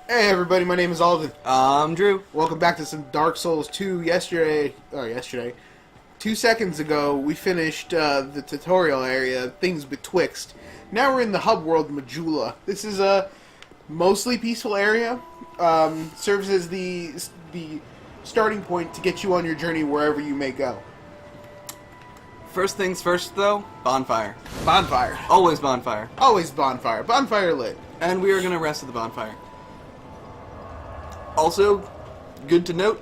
Hey everybody, my name is Alden. I'm Drew. Welcome back to some Dark Souls 2. Yesterday, 2 seconds ago, we finished the tutorial area, things betwixt. Now we're in the hub world, Majula. This is a mostly peaceful area. Serves as the starting point to get you on your journey wherever you may go. First things first, though, bonfire. Bonfire. Always bonfire. Always bonfire. Bonfire lit. And we are going to rest at the bonfire. Also, good to note,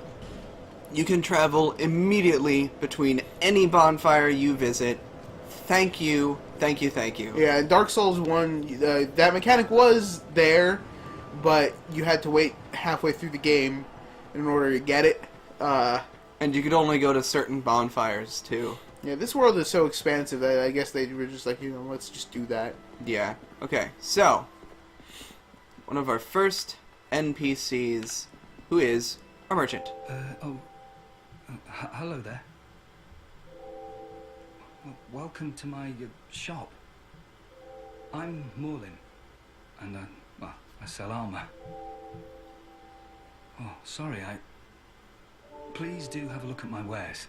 you can travel immediately between any bonfire you visit. Thank you, thank you, thank you. Yeah, in Dark Souls 1, that mechanic was there, but you had to wait halfway through the game in order to get it. And you could only go to certain bonfires, too. Yeah, this world is so expansive that I guess they were just like, let's just do that. Yeah. Okay, so, one of our first NPCs, who is a merchant. Hello there. Welcome to my shop. I'm Morlin, and I sell armor. Oh, sorry, Please do have a look at my wares.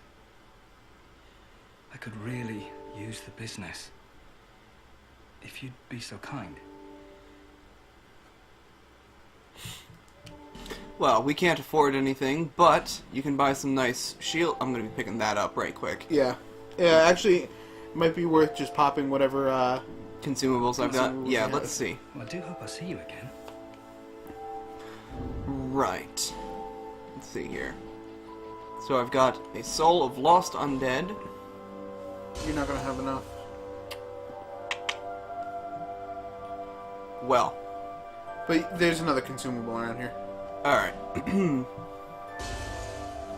I could really use the business. If you'd be so kind. Well, we can't afford anything, but you can buy some nice shield. I'm going to be picking that up right quick. Yeah. Yeah, actually, it might be worth just popping whatever, Consumables I've got. Yeah, yeah. let's see. Well, I do hope I see you again. Right. Let's see here. So I've got a Soul of Lost Undead. You're not going to have enough. Well. But there's another consumable around here. Alright.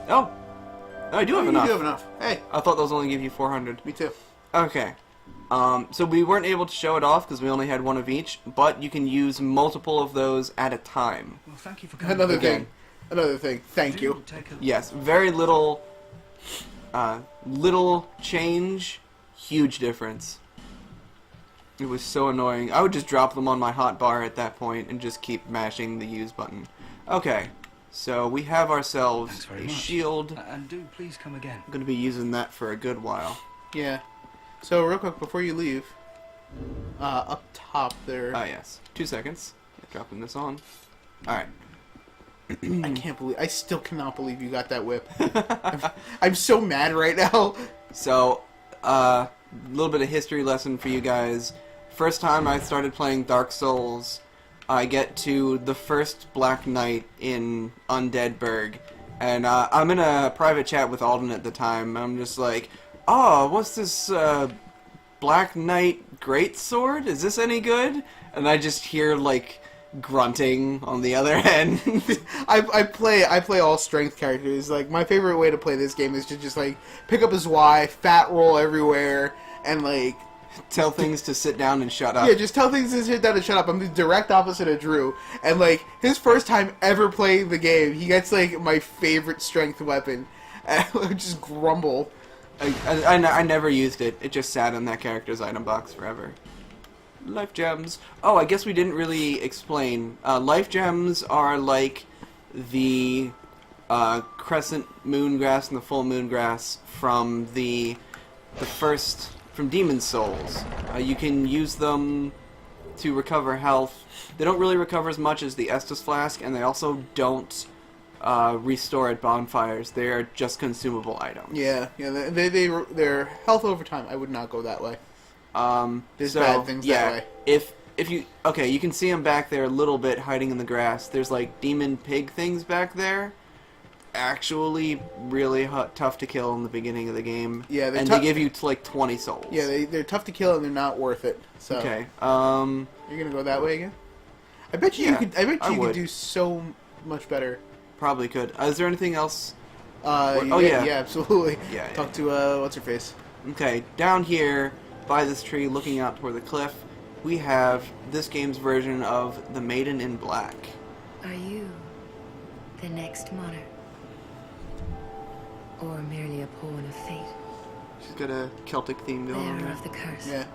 Oh! I do have enough. You do have enough. Hey. I thought those only give you 400. Me too. Okay. So we weren't able to show it off because we only had one of each, but you can use multiple of those at a time. Well, thank you for coming. Another Again. thing. Thank you. Yes, very little, little change, huge difference. It was so annoying. I would just drop them on my hotbar at that point and just keep mashing the use button. Okay, so we have ourselves a shield. And do please come again. I'm going to be using that for a good while. Yeah. So, real quick, before you leave, up top there... Ah, yes. 2 seconds. Dropping this on. Alright. I still cannot believe you got that whip. I'm so mad right now. So, a little bit of history lesson for you guys. First time I started playing Dark Souls, I get to the first Black Knight in Undeadburg, and I'm in a private chat with Alden at the time. I'm just like, oh, what's this Black Knight Greatsword? Is this any good? And I just hear, like, grunting on the other end. I play all strength characters. Like, my favorite way to play this game is to just, like, pick up his Y, fat roll everywhere, and, like... Tell things to sit down and shut up. Yeah, just tell things to sit down and shut up. I'm the direct opposite of Drew. And, like, his first time ever playing the game, he gets, like, my favorite strength weapon. And I would just grumble. I never used it. It just sat in that character's item box forever. Life gems. Oh, I guess we didn't really explain. Life gems are like the crescent moongrass and the full moongrass from from Demon's Souls. You can use them to recover health. They don't really recover as much as the Estus Flask, and they also don't restore at bonfires. They are just consumable items. Yeah, they're health over time. I would not go that way. There's bad things that way. If you you can see them back there a little bit hiding in the grass. There's like demon pig things back there. Actually, really tough to kill in the beginning of the game. Yeah, and they give you like 20 souls. Yeah, they're tough to kill and they're not worth it. So okay. You're gonna go that way again? I bet you could. I bet you would. could do so much better. Probably could. Is there anything else? Yeah, absolutely. Yeah. Talk to what's her face? Okay, down here by this tree, looking out toward the cliff, we have this game's version of the Maiden in Black. Are you the next monarch? Or merely a pawn of fate? She's got a Celtic theme going on Bearer there. of the curse. Yeah.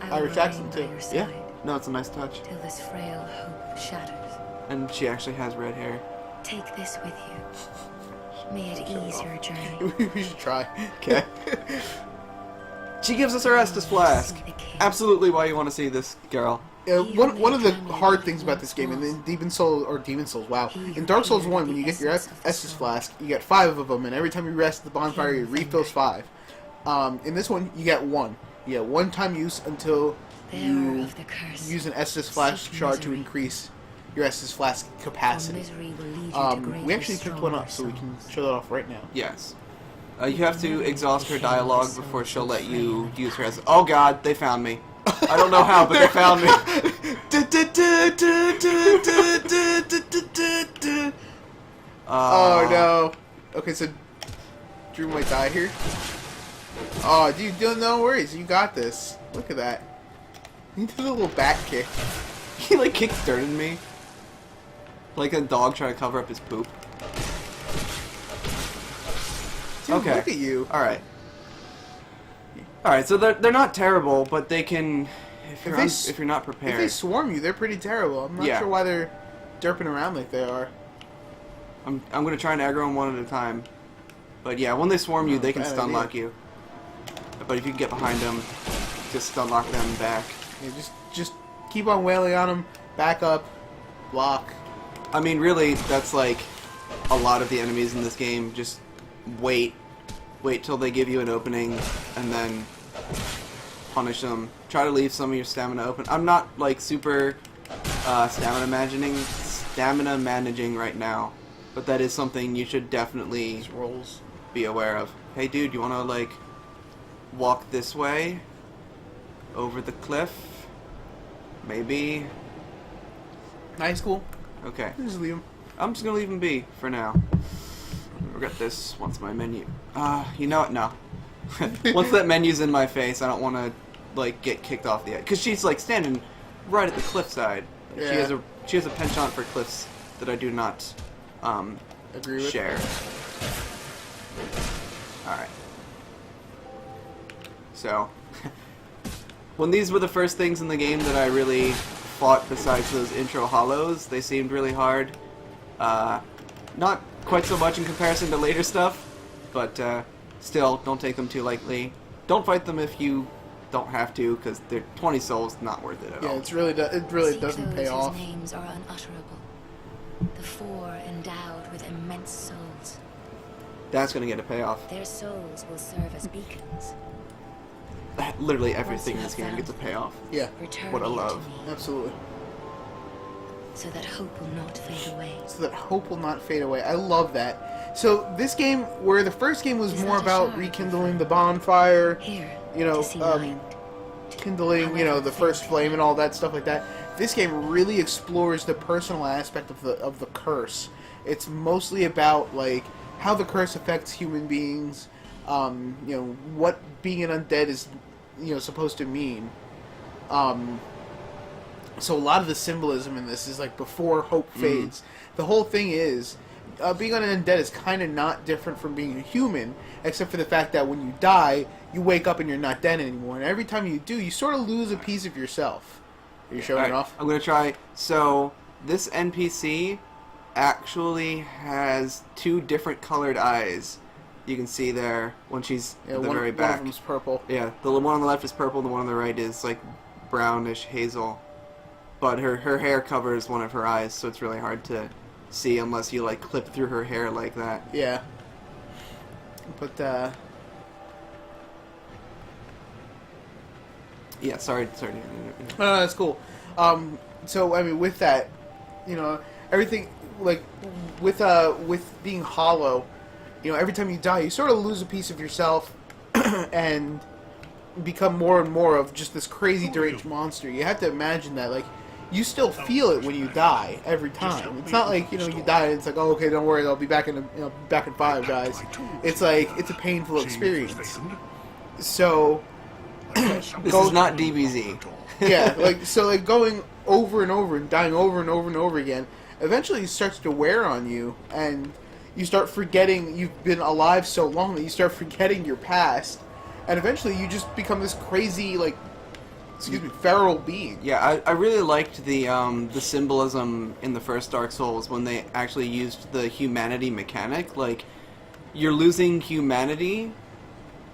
I will Irish accent remain too. by your Yeah. side. No, it's a nice touch. till this frail hope shatters. And she actually has red hair. Take this with you. May it ease your journey. We should try. Okay. She gives us her Estus Flask. Absolutely why you want to see this girl. One of the hard things about this game, and in Demon Souls, wow. In Dark Souls 1, when you get your Estus Flask, you get 5 of them, and every time you rest at the bonfire, you refills 5. In this one, you get 1. You get 1 time use until you use an Estus Flask shard to increase your Estus Flask capacity. We actually picked one up, so we can show that off right now. Yes. You have to exhaust her dialogue before she'll let you use her Estus. Oh god, they found me. I don't know how, but they found me. Oh no. Okay, so Drew might die here. Oh, dude, no worries. You got this. Look at that. He did a little back kick. He like kick-started me. Like a dog trying to cover up his poop. Dude, Okay. look at you. Alright. Alright, so they're not terrible, but they can... If you're not If they prepared. swarm you, they're pretty terrible. I'm not Yeah. sure why they're derping around like they are. I'm going to try and aggro them one at a time. But yeah, when they swarm you, they can Bad stun idea. lock you. But if you can get behind them, just stun lock them back. Yeah, just keep on wailing on them. Back up. Block. I mean, really, that's like a lot of the enemies in this game. Just wait till they give you an opening, and then punish them. Try to leave some of your stamina open. I'm not like super stamina managing right now, but that is something you should definitely These rolls. be aware of. Hey, dude, you want to like walk this way over the cliff? Maybe. Nice, cool. Okay. Just leave them. I'm just gonna leave him be for now. Regret this once my menu. You know what? No. Once that menu's in my face, I don't want to like get kicked off the edge. Cause she's like standing right at the cliffside. Like, Yeah. She has a penchant for cliffs that I do not Agree with. share. All right. So, when these were the first things in the game that I really fought besides those intro hollows, they seemed really hard. Not quite so much in comparison to later stuff, but still, don't take them too lightly. Don't fight them if you don't have to, because they're 20 souls, not worth it at Yeah, all. it really Seek doesn't those pay whose off. names are unutterable. The four endowed with immense souls. That's gonna get a payoff. Their souls will serve as beacons. Literally everything in this game gets a payoff. Yeah, Return What a here love. to me, absolutely. so that hope will not fade away. So that hope will not fade away. I love that. So this game, where the first game was Is more that a about shard? rekindling the bonfire, Here, you know, to see light. kindling, you know, the first flame and all that stuff like that. This game really explores the personal aspect of the curse. It's mostly about like how the curse affects human beings. You know, what being an undead is, you know, supposed to mean. So a lot of the symbolism in this is like before hope fades. The whole thing is being an undead is kind of not different from being a human, except for the fact that when you die, you wake up and you're not dead anymore. And every time you do, you sort of lose a piece of yourself. Are you showing it Alright, off? I'm gonna try. So, this NPC actually has 2 different colored eyes. You can see there when she's Yeah, at the one, very one back. of them's purple. Yeah, the one on the left is purple, the one on the right is like brownish hazel. But her hair covers one of her eyes, so it's really hard to see unless you like clip through her hair like that. Yeah. But Yeah, sorry. no, that's cool. So I mean, with that, you know, everything like with being hollow, you know, every time you die, you sort of lose a piece of yourself, and become more and more of just this crazy deranged monster. You have to imagine that, like, you still feel it when you die every time. It's not like, you know, you die and it's like, oh, okay, don't worry, I'll be back back in 5, guys. It's like it's a painful experience. So This is not DBZ. yeah, like going over and over and dying over and over and over again, eventually it starts to wear on you, and you start forgetting you've been alive so long that you start forgetting your past, and eventually you just become this crazy, like, feral being. Yeah, I really liked the symbolism in the first Dark Souls when they actually used the humanity mechanic. Like, you're losing humanity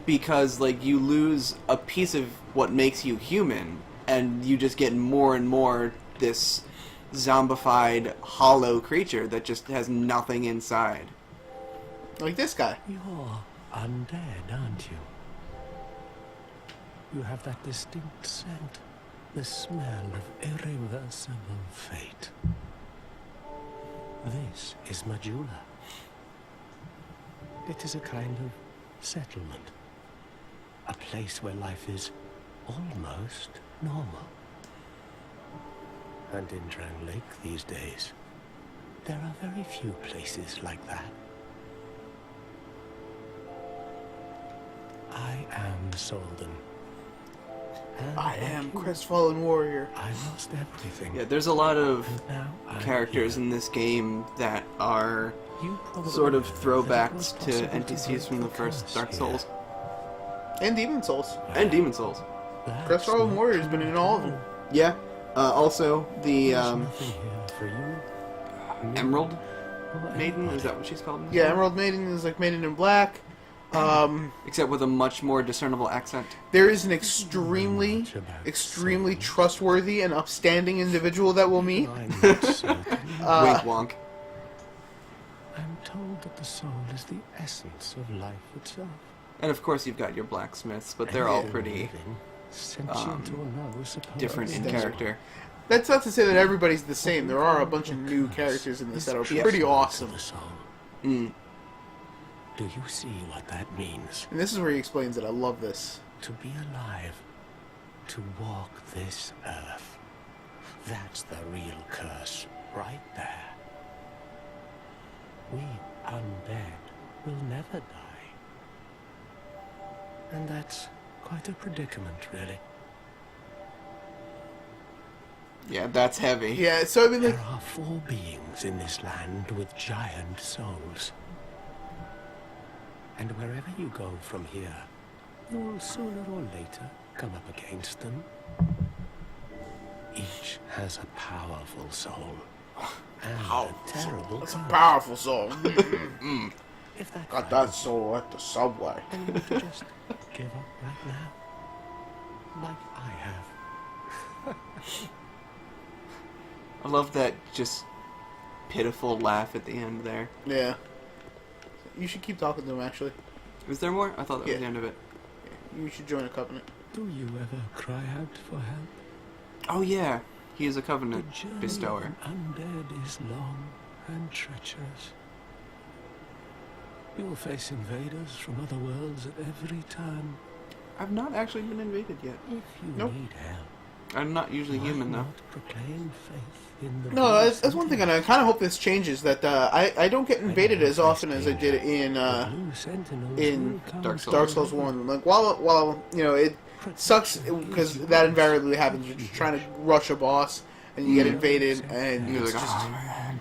because, like, you lose a piece of what makes you human, and you just get more and more this zombified, hollow creature that just has nothing inside. Like this guy. You're undead, aren't you? You have that distinct scent, the smell of irreversible fate. This is Majula. It is a kind of settlement. A place where life is almost normal. And in Drang Lake these days, there are very few places like that. I am Solden. And I like am you, crestfallen warrior. I lost everything. Yeah, there's a lot of And now I'm characters here. in this game that are You probably sort of know that it throwbacks was to possible NPCs break from the the first curse Dark here. Souls And Demon Souls. and Demon Souls. That's Crestfallen not warrior's been in all of them. Yeah. Also, the There's nothing here for you. Me, Emerald or Maiden, anybody. is that what she's called? in this Yeah, one? Emerald Maiden is like Maiden in Black. Except with a much more discernible accent. There is an extremely trustworthy and upstanding individual that we'll meet. I'm not certain. Wink wonk. I'm told that the soul is the essence of life itself. And of course you've got your blacksmiths, but they're all Anything pretty living, sentient or no, supposed different in to- character. That's not to say that everybody's the same. There are a bunch of new characters in this that are Is pretty true awesome. to the soul. Mm. Do you see what that means? And this is where he explains it. I love this. To be alive, to walk this earth. That's the real curse, right there. We undead will never die. And that's quite a predicament, really. Yeah, that's heavy. Yeah, so I mean, like, There are 4 beings in this land with giant souls. And wherever you go from here, you'll sooner or later come up against them. Each has a powerful soul. And a terrible that's a curse. powerful soul. If that Got kind that soul at the subway. then you would just give up right now. Like I have. I love that just pitiful laugh at the end there. Yeah. You should keep talking to him, actually. Is there more? I thought that was Yeah. the end of it. You should join a covenant. Do you ever cry out for help? Oh yeah, he is a The covenant journey bestower. of an undead is long and treacherous. You'll face invaders from other worlds at every turn. I've not actually been invaded yet. If you Nope. need help, I'm not usually why human though. not proclaim faith in the No, that's one thing, and I kind of hope this changes. That I don't get invaded as often as I did in Dark Souls. Dark Souls 1. Like, while you know, it sucks because that invariably happens. You're just trying to rush a boss, and you get invaded, and You're it's like, just,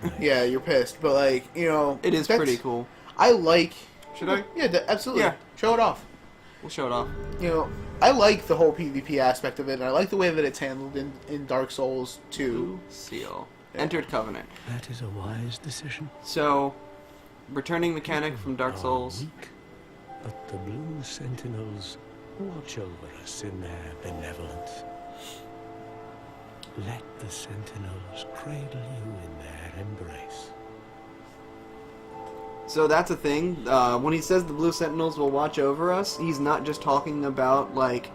"Oh." yeah, you're pissed. But, like, you know... It is that's- pretty cool. I like... Should I? Yeah, absolutely. Yeah. Show it off. We'll show it off. You know, I like the whole PvP aspect of it, and I like the way that it's handled in Dark Souls 2. Blue seal. Yeah. Entered covenant. That is a wise decision. So, returning mechanic from Dark Are Souls. weak, but the Blue Sentinels watch over us in their benevolence. Let the Sentinels cradle you in their embrace. So that's a thing. When he says the Blue Sentinels will watch over us, he's not just talking about, like,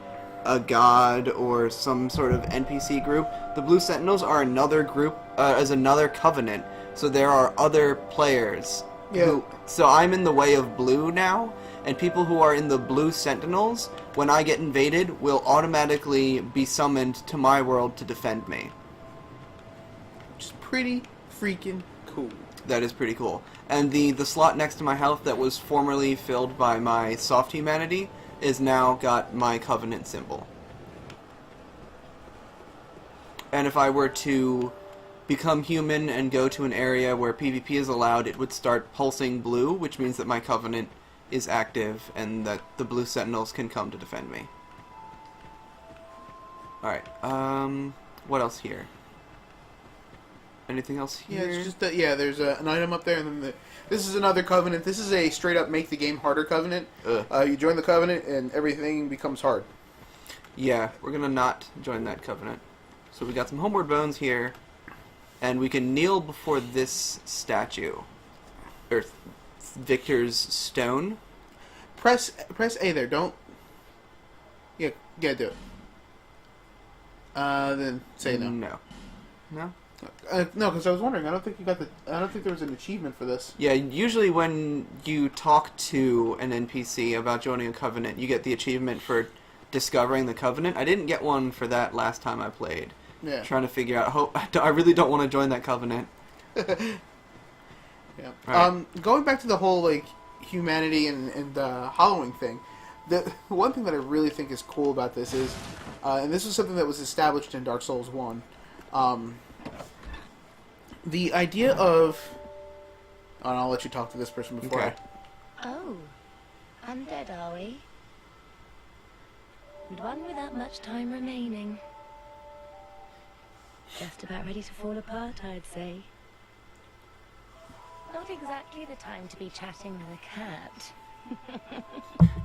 a god or some sort of NPC group. The Blue Sentinels are another group, as another covenant. So there are other players. Yeah. So I'm in the way of blue now, and people who are in the Blue Sentinels, when I get invaded, will automatically be summoned to my world to defend me. Which is pretty freaking cool. That is pretty cool. And the slot next to my health that was formerly filled by my soft humanity is now got my covenant symbol. And if I were to become human and go to an area where PvP is allowed, it would start pulsing blue, which means that my covenant is active and that the Blue Sentinels can come to defend me. Alright, what else here? Anything else Yeah, here? it's just that. Yeah, there's an item up there, and then this is another covenant. This is a straight up make the game harder covenant. Ugh. You join the covenant, and everything becomes hard. Yeah, we're gonna not join that covenant. So we got some homeward bones here, and we can kneel before this statue. Or Victor's stone. Press A there. Don't. Yeah, do it. Then say no. No. No? No, because I was wondering. I don't think you got the. I don't think there was an achievement for this. Yeah, usually when you talk to an NPC about joining a covenant, you get the achievement for discovering the covenant. I didn't get one for that last time I played. Yeah. Trying to figure out how I really don't want to join that covenant. Yeah. Right. Going back to the whole like humanity and hollowing thing, the one thing that I really think is cool about this is, and this was something that was established in Dark Souls 1, the idea of. Oh, and I'll let you talk to this person before. Okay. Oh, undead, are we? And one without much time remaining. Just about ready to fall apart, I'd say. Not exactly the time to be chatting with a cat.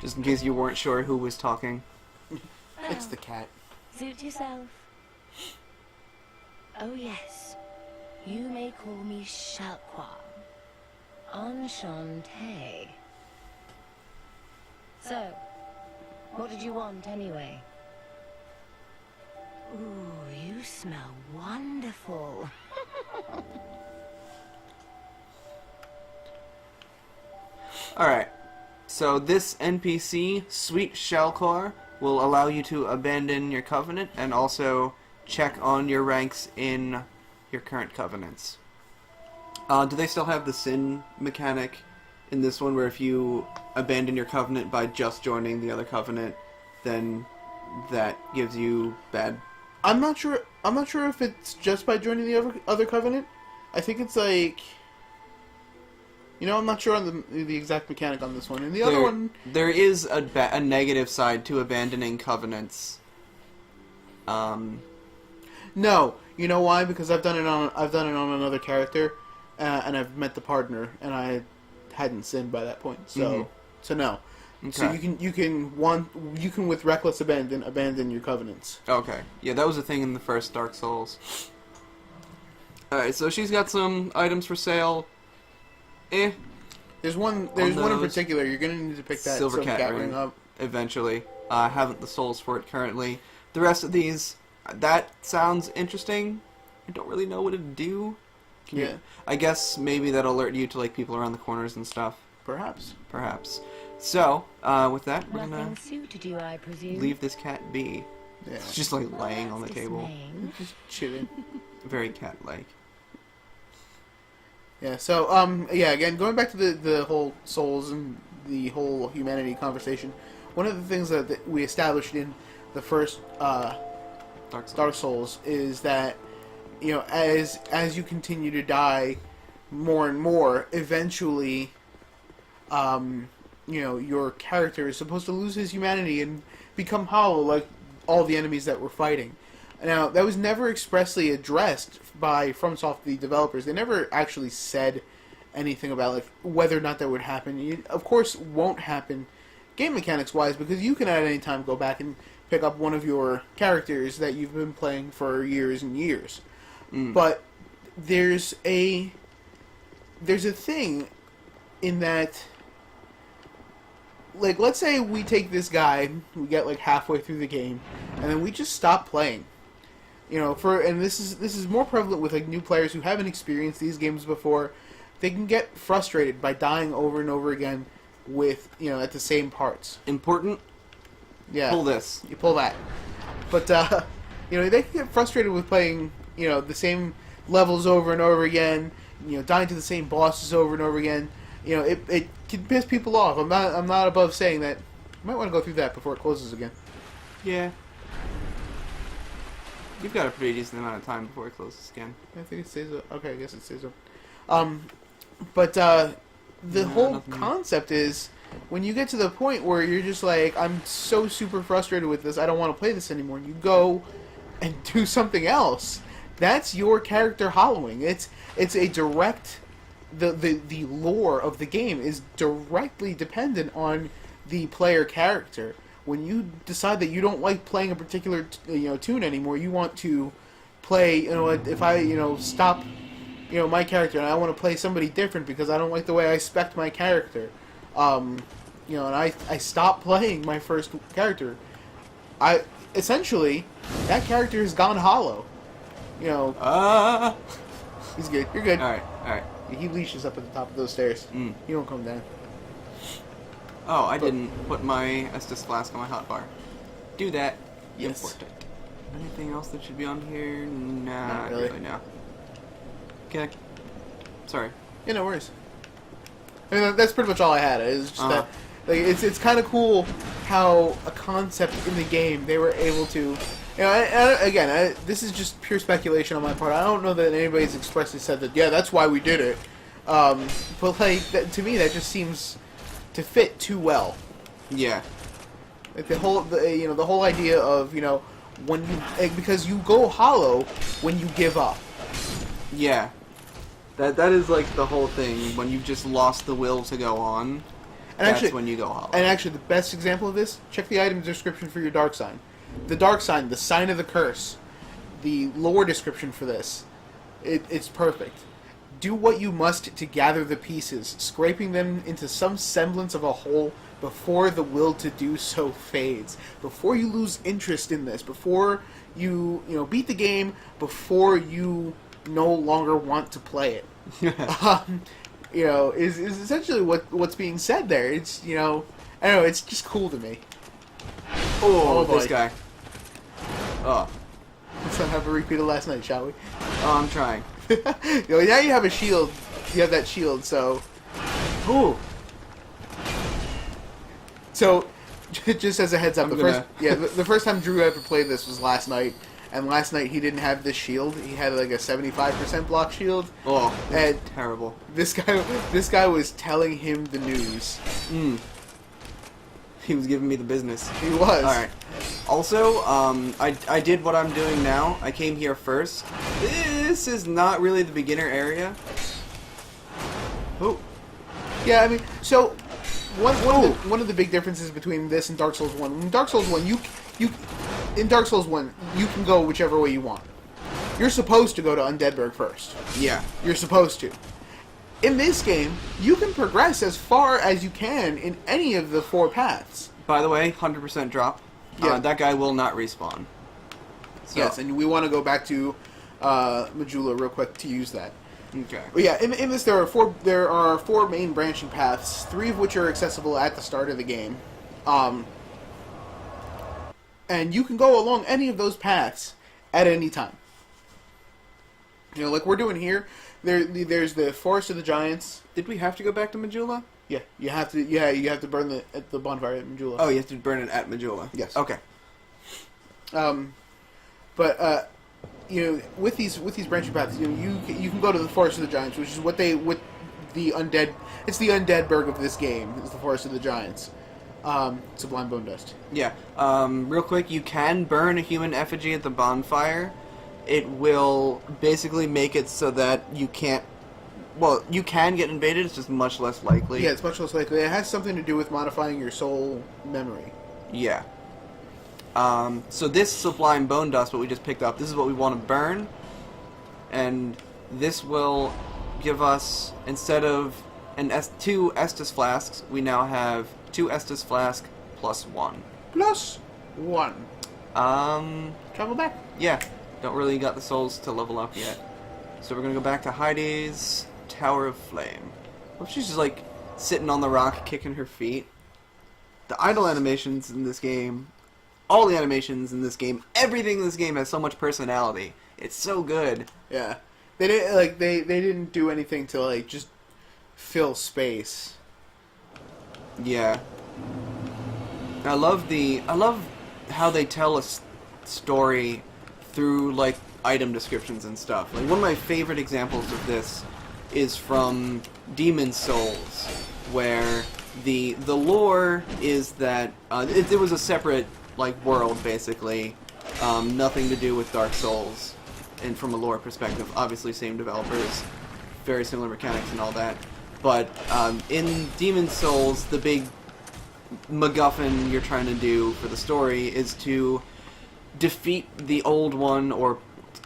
Just in case you weren't sure who was talking. It's the cat. Suit yourself. Oh yes, you may call me Shalqua. Enchanté. So, what did you want anyway? Ooh, you smell wonderful. Alright, so this NPC, Sweet Shalkor, will allow you to abandon your covenant and also check on your ranks in your current covenants. Do they still have the sin mechanic in this one where if you abandon your covenant by just joining the other covenant, then that gives you bad... I'm not sure if it's just by joining the other covenant. I think it's like. I'm not sure on the exact mechanic on this one. And the other one, there is a negative side to abandoning covenants. no. You know why? Because I've done it on another character, and I've met the partner, and I hadn't sinned by that point. So no. Okay. So you can with reckless abandon your covenants. Okay. Yeah, that was a thing in the first Dark Souls. Alright, so she's got some items for sale. There's one in those. particular. You're gonna need to pick that Silver Cat ring ring. up. Eventually. I haven't the souls for it currently. The rest of these, that sounds interesting. I don't really know what to do. I guess maybe that'll alert you to like people around the corners and stuff. Perhaps. So, with that, we're gonna Nothing suited you, I presume. leave this cat be. Yeah. It's just like laying on the table. Dismaying. Just chilling. Very cat-like. Yeah. So again, going back to the whole souls and the whole humanity conversation, one of the things that we established in the first Dark Souls is that as you continue to die more and more, eventually your character is supposed to lose his humanity and become hollow like all the enemies that we're fighting. Now, that was never expressly addressed by FromSoft, the developers. They never actually said anything about like whether or not that would happen. It, of course, won't happen game mechanics-wise, because you can at any time go back and pick up one of your characters that you've been playing for years and years. But there's a thing in that, like, let's say we take this guy, we get like halfway through the game, and then we just stop playing. And this is more prevalent with like new players who haven't experienced these games before. They can get frustrated by dying over and over again with at the same parts. Important. Yeah. Pull this. You pull that. But they can get frustrated with playing the same levels over and over again. Dying to the same bosses over and over again. It can piss people off. I'm not above saying that. You might want to go through that before it closes again. Yeah. You've got a pretty decent amount of time before it closes again. I think it stays up. Okay, I guess it stays up. But the whole concept is when you get to the point where you're just like, I'm so super frustrated with this, I don't want to play this anymore. You go and do something else, that's your character hollowing. It's a direct the lore of the game is directly dependent on the player character. When you decide that you don't like playing a particular tune anymore, you want to play, if I stop my character and I want to play somebody different because I don't like the way I spec my character, and I stop playing my first character, I essentially that character has gone hollow. He's good. You're good. All right. He leashes up at the top of those stairs. Mm. He don't come down. Oh, I didn't put my Estus flask on my hotbar. Do that. Yes. Important. Anything else that should be on here? Nah, Not not really. really. No. Okay. Sorry. Yeah, no worries. I mean, that's pretty much all I had. It's just that it's kind of cool how a concept in the game they were able to. This is just pure speculation on my part. I don't know that anybody's expressly said that. Yeah, that's why we did it. But to me, that just seems to fit too well. Yeah. Like the whole idea of when because you go hollow when you give up. Yeah. That is like the whole thing. When you've just lost the will to go on, that's when you go hollow. And actually, the best example of this, check the item description for your dark sign. The dark sign, the sign of the curse, the lore description for this, it's perfect. Do what you must to gather the pieces, scraping them into some semblance of a whole before the will to do so fades. Before you lose interest in this, before you beat the game, before you no longer want to play it. Is essentially what's being said there. It's I don't know, it's just cool to me. Oh, this boy. guy. Oh. Let's not have a repeat of last night, shall we? Oh, I'm trying. Now you have a shield. You have that shield, so. Ooh. So, just as a heads up, I'm the first time Drew ever played this was last night, and last night he didn't have this shield. He had like a 75% block shield. Oh, and terrible. This guy was telling him the news. He was giving me the business. He was. Alright. Also, I did what I'm doing now. I came here first. This is not really the beginner area. Oh. Yeah, I mean, so one of the big differences between this and Dark Souls 1. In Dark Souls 1, in Dark Souls 1, you can go whichever way you want. You're supposed to go to Undeadburg first. Yeah. You're supposed to. In this game, you can progress as far as you can in any of the 4 paths. By the way, 100% drop. Yeah. That guy will not respawn. So. Yes, and we want to go back to Majula real quick to use that. Okay. But yeah, in this there are four main branching paths, 3 of which are accessible at the start of the game. And you can go along any of those paths at any time. Like we're doing here. There's the Forest of the Giants. Did we have to go back to Majula? Yeah, you have to. Yeah, you have to burn the bonfire at Majula. Oh, you have to burn it at Majula. Yes. Okay. But with these branching paths, you can go to the Forest of the Giants, which is with the undead. It's the Undeadburg of this game. Is the Forest of the Giants. Sublime Bone Dust. Yeah. Real quick, you can burn a human effigy at the bonfire. It will basically make it so that you can't. Well, you can get invaded. It's just much less likely. Yeah, it's much less likely. It has something to do with modifying your soul memory. Yeah. So this Sublime Bone Dust, what we just picked up, this is what we want to burn. And this will give us, instead of 2 Estus Flasks, we now have 2 Estus Flask plus 1. Plus 1. Travel back. Yeah. Don't really got the souls to level up yet. So we're going to go back to Heidi's Tower of Flame. Well, she's just like sitting on the rock kicking her feet. The idle animations in this game, all the animations in this game, everything in this game has so much personality. It's so good. Yeah. They didn't they didn't do anything to just fill space. Yeah. I love how they tell a story through item descriptions and stuff. One of my favorite examples of this is from Demon's Souls, where the lore is that it was a separate world basically, Nothing to do with Dark Souls, and from a lore perspective, obviously same developers, very similar mechanics and all that. But in Demon Souls, the big MacGuffin you're trying to do for the story is to defeat the Old One or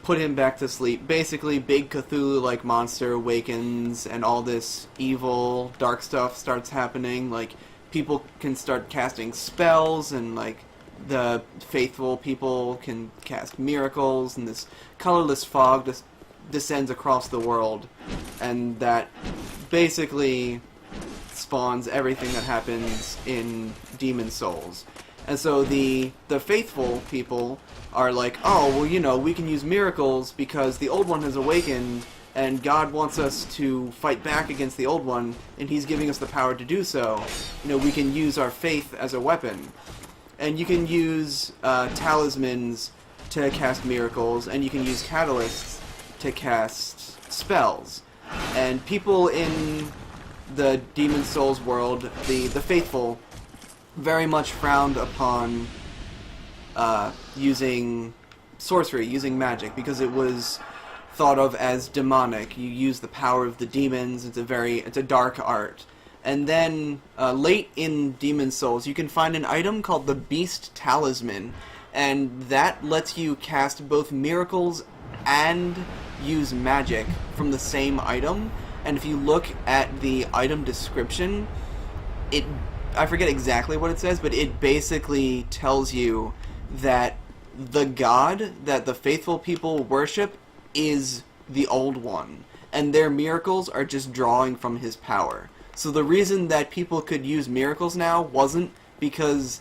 put him back to sleep. Basically, big Cthulhu-like monster awakens and all this evil, dark stuff starts happening. Like, people can start casting spells and, like, the faithful people can cast miracles, and this colorless fog descends across the world. And that basically spawns everything that happens in Demon Souls. And so the faithful people are like, oh, well, you know, we can use miracles because the Old One has awakened, and God wants us to fight back against the Old One, and He's giving us the power to do so. You know, we can use our faith as a weapon. And you can use talismans to cast miracles, and you can use catalysts to cast spells. And people in the Demon Souls world, the faithful, very much frowned upon using sorcery, using magic, because it was thought of as demonic. You use the power of the demons. It's a dark art. And then late in Demon Souls, you can find an item called the Beast Talisman, and that lets you cast both miracles and use magic from the same item. And if you look at the item description, I forget exactly what it says, but it basically tells you that the god that the faithful people worship is the Old One, and their miracles are just drawing from his power. So the reason that people could use miracles now wasn't because,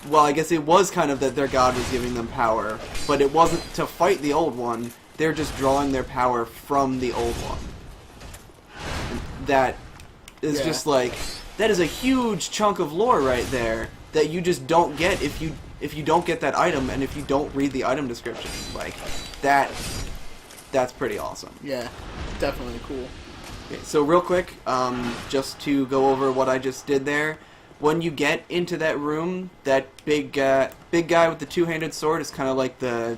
well, I guess it was kind of that their god was giving them power, but it wasn't to fight the Old One. They're just drawing their power from the Old One. That is just like, that is a huge chunk of lore right there that you just don't get if you don't get that item and if you don't read the item description. Like, that's pretty awesome. Yeah, definitely cool. Okay, so real quick, just to go over what I just did there, when you get into that room, that big guy with the two-handed sword is kind of like the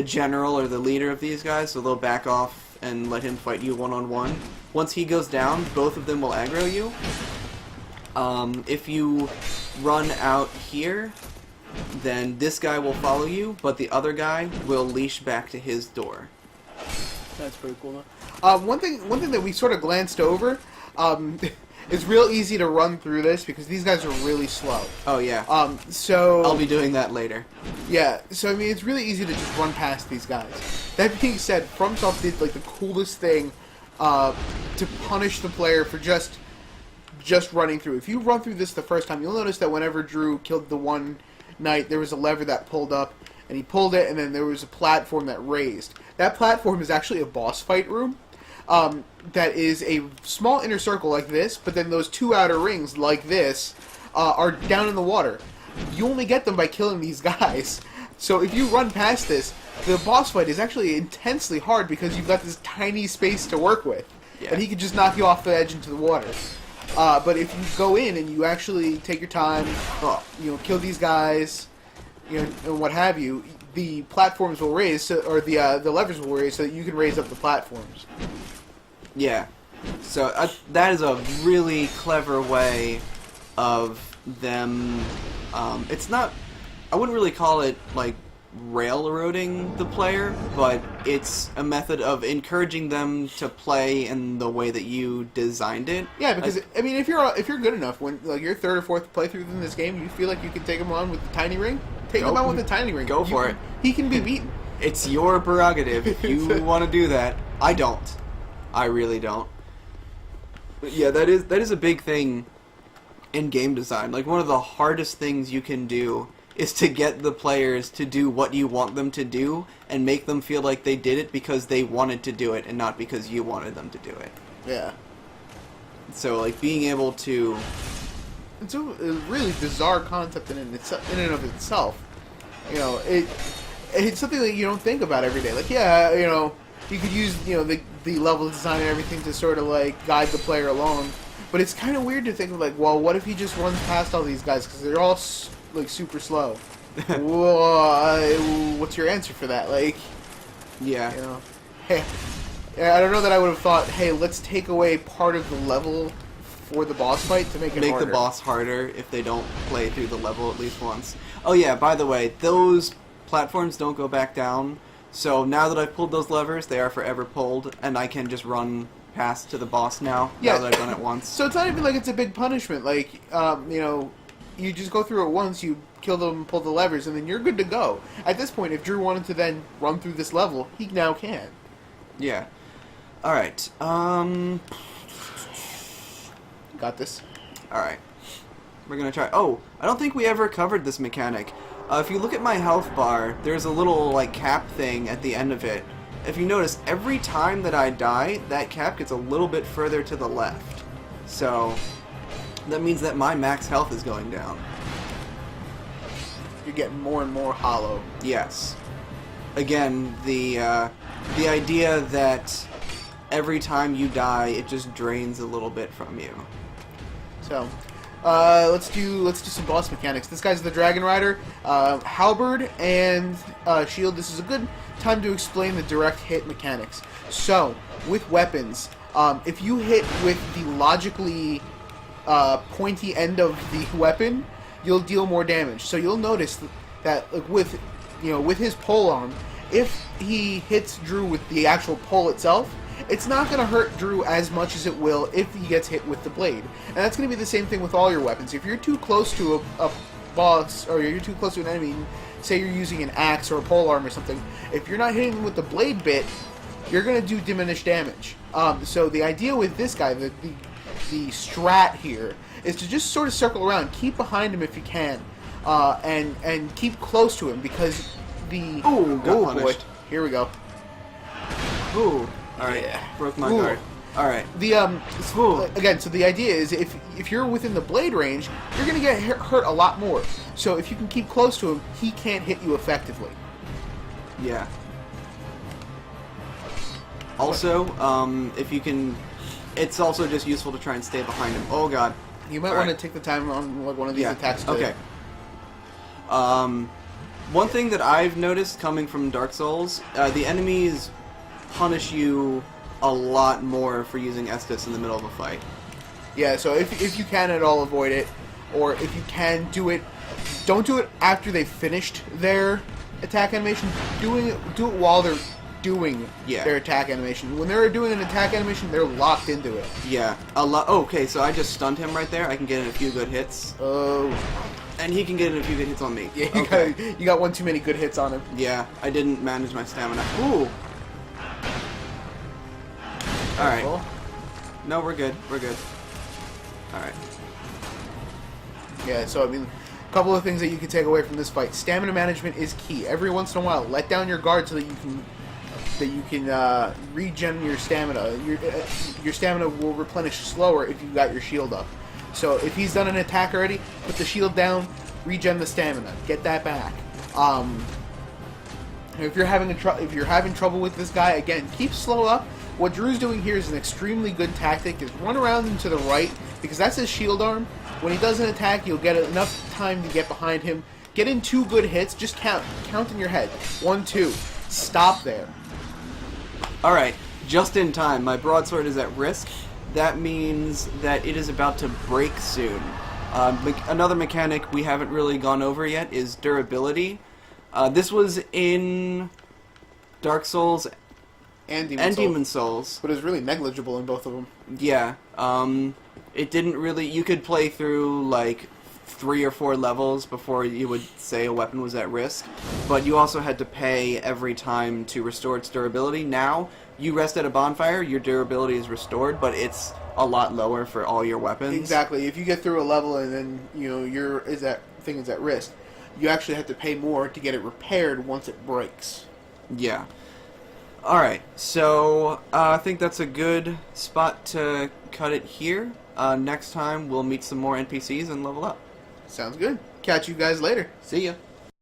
general or the leader of these guys, so they'll back off and let him fight you one-on-one. Once he goes down, both of them will aggro you. If you run out here, then this guy will follow you, but the other guy will leash back to his door. That's pretty cool. One thing that we sort of glanced over, it's real easy to run through this because these guys are really slow. Oh yeah. So I'll be doing that later. Yeah. So I mean, it's really easy to just run past these guys. That being said, FromSoft did like the coolest thing to punish the player for just running through. If you run through this the first time, you'll notice that whenever Drew killed the one knight, there was a lever that pulled up, and he pulled it, and then there was a platform that raised. That platform is actually a boss fight room. That is a small inner circle like this, but then those two outer rings like this are down in the water. You only get them by killing these guys. So if you run past this, the boss fight is actually intensely hard because you've got this tiny space to work with. Yeah. And he could just knock you off the edge into the water. But if you go in and you actually take your time, kill these guys, and what have you, the platforms will raise, or the levers will raise, so that you can raise up the platforms. Yeah. So that is a really clever way of them. It's not. I wouldn't really call it like railroading the player, but it's a method of encouraging them to play in the way that you designed it. Yeah, because I mean, if you're good enough, when like your third or fourth playthrough in this game, you feel like you can take him on with the tiny ring. Take him on with the tiny ring. Go for it. He can be beaten. It's your prerogative. If you want to do that, I don't. I really don't. But yeah, that is a big thing in game design. Like, one of the hardest things you can do is to get the players to do what you want them to do and make them feel like they did it because they wanted to do it and not because you wanted them to do it. Yeah. So, like, being able to... It's a really bizarre concept in and of itself. It's something that you don't think about every day. Like, you could use, the level design and everything to sort of, like, guide the player along. But it's kind of weird to think of, like, well, what if he just runs past all these guys? Because they're all, like, super slow. What's your answer for that? Like, Yeah. you know, hey, I don't know that I would have thought, hey, let's take away part of the level for the boss fight to make it Make harder. the boss harder if they don't play through the level at least once. Oh yeah, by the way, those platforms don't go back down, so now that I've pulled those levers, they are forever pulled, and I can just run past to the boss now, Yeah. now that I've done it once. So it's not even like it's a big punishment. Like, you know, you just go through it once, you kill them, pull the levers, and then you're good to go. At this point, if Drew wanted to then run through this level, he now can. Yeah. Alright, Got this. alright. We're gonna try... Oh, I don't think we ever covered this mechanic. If you look at my health bar, there's a little, like, cap thing at the end of it. If you notice, every time that I die, that cap gets a little bit further to the left. So, that means that my max health is going down. You're getting more and more hollow. Yes. Again, the idea that every time you die, it just drains a little bit from you. So, let's do some boss mechanics. This guy's the Dragon Rider, halberd and shield. This is a good time to explain the direct hit mechanics. So, with weapons, if you hit with the logically pointy end of the weapon, you'll deal more damage. So you'll notice that, like, with his pole arm, if he hits Drew with the actual pole itself, it's not going to hurt Drew as much as it will if he gets hit with the blade. And that's going to be the same thing with all your weapons. If you're too close to a boss, or you're too close to an enemy, say you're using an axe or a pole arm or something, if you're not hitting them with the blade bit, you're going to do diminished damage. So the idea with this guy, the strat here, is to just sort of circle around, keep behind him if you can, and keep close to him, because the... Ooh, got boy. punished. Here we go. Ooh. Alright, Yeah. broke my Ooh. guard. Alright. The Ooh. again, so the idea is if you're within the blade range, you're going to get hurt a lot more. So if you can keep close to him, he can't hit you effectively. Yeah. Also, if you can... It's also just useful to try and stay behind him. Oh god. You might Alright. want to take the time on like one of these Yeah, attacks to... okay. One thing that I've noticed coming from Dark Souls, the enemies punish you a lot more for using Estus in the middle of a fight. Yeah, so if you can at all avoid it, or if you can do it, don't do it after they've finished their attack animation. Do it while they're doing Yeah. their attack animation. When they're doing an attack animation, they're locked into it. Yeah, a lot. Oh, okay, so I just stunned him right there. I can get in a few good hits, Oh, and he can get in a few good hits on me. yeah, you, Okay. you got one too many good hits on him. Yeah, I didn't manage my stamina. Ooh. All right. Careful. No, we're good. We're good. All right. Yeah, so I mean, a couple of things that you can take away from this fight. Stamina management is key. Every once in a while, let down your guard so that you can regen your stamina. Your stamina will replenish slower if you got your shield up. So if he's done an attack already, put the shield down, regen the stamina, get that back. If you're having trouble with this guy, again, keep slow up. What Drew's doing here is an extremely good tactic. Is run around and to the right, because that's his shield arm. When he does an attack, you'll get enough time to get behind him. Get in 2 good hits. Just count in your head. 1, 2. Stop there. All right. Just in time. My broadsword is at risk. That means that it is about to break soon. Another mechanic we haven't really gone over yet is durability. This was in Dark Souls And and Souls. Demon Souls. But it was really negligible in both of them. Yeah. It didn't really... You could play through, like, 3 or 4 levels before you would say a weapon was at risk. But you also had to pay every time to restore its durability. Now, you rest at a bonfire, your durability is restored, but it's a lot lower for all your weapons. Exactly. If you get through a level and then that thing is at risk, you actually have to pay more to get it repaired once it breaks. Yeah. Alright, so I think that's a good spot to cut it here. Next time we'll meet some more NPCs and level up. Sounds good. Catch you guys later. See ya.